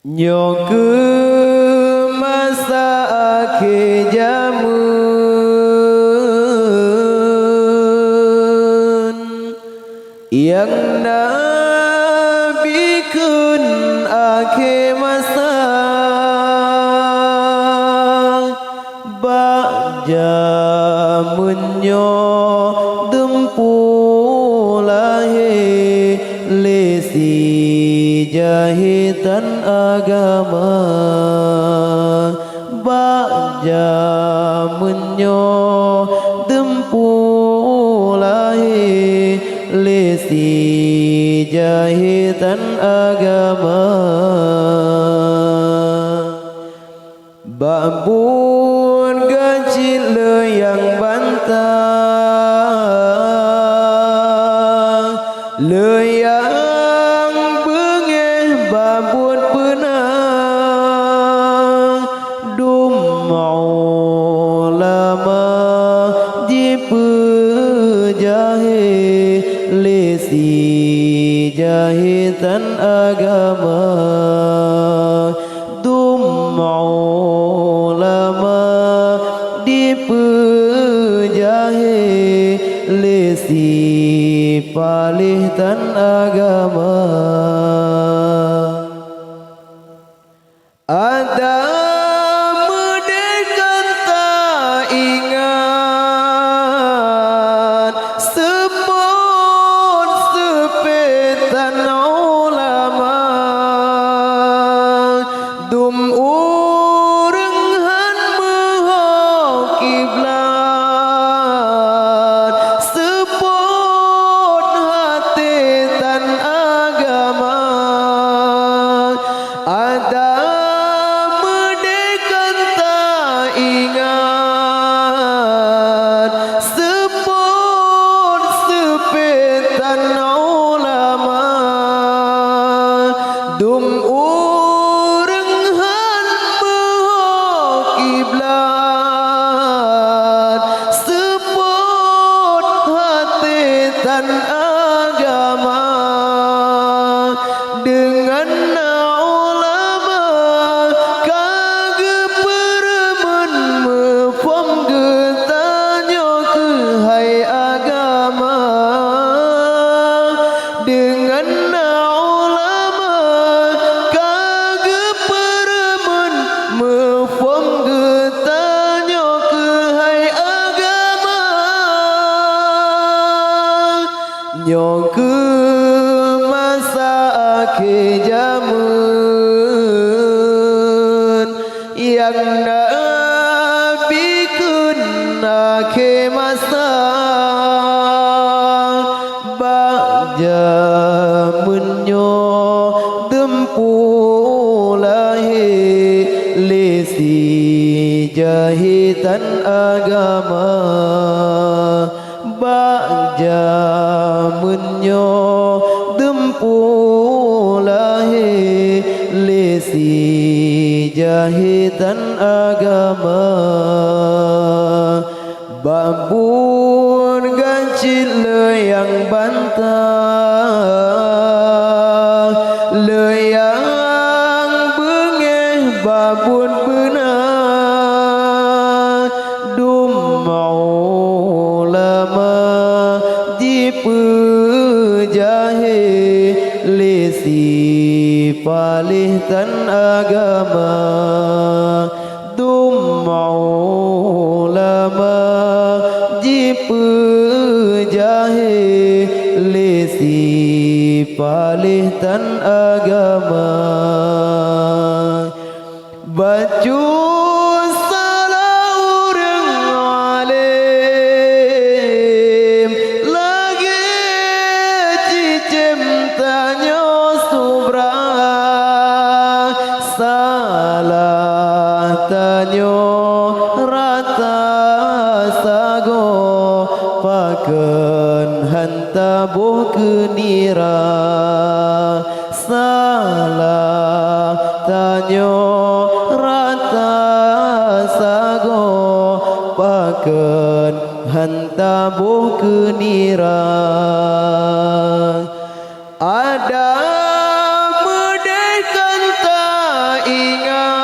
Nyo ke masa akhir zaman yang Nabi kun akhir masa bak jamun nyo dempu lahir lesi jahitan agama bak jamun nyo dempu lahir lesi jahitan agama babun kecil yang bantah yang bengeh babun penang dum ulama dipejahe lesi jahitan agama dum ulama dipejahe lesi palihtan agama ada mendekat tak ingat sebut sepetan ulama dum urang han meho kiblat sebut hati tan agama ada mendekat tak ingat sebut sepetan ulama dum urang han meho kiblat sebut hati tan agama dengan ulama kage peremen mefom getanyo ke hai agama dengan ulama kage peremen mefom getanyo ke hai agama nyo ke masa akhir zaman yang Nabi kun akhir masa bak jamun nyo dempu lahir lesi jahitan agama bak jamun nyo dempu lahir lesi jahitan agama babun gancil yang bantah yang bengeh babun benar dum ulama dipejahe lesi palihtan agama dum ulama dipejahe lesi palihtan agama baju salah urang alim lagi cicim tanyo subra salah tanyo rata sago paken hantabuh kenira salah tanyo rata sago paken hantabuh kenira ada merdeka ingat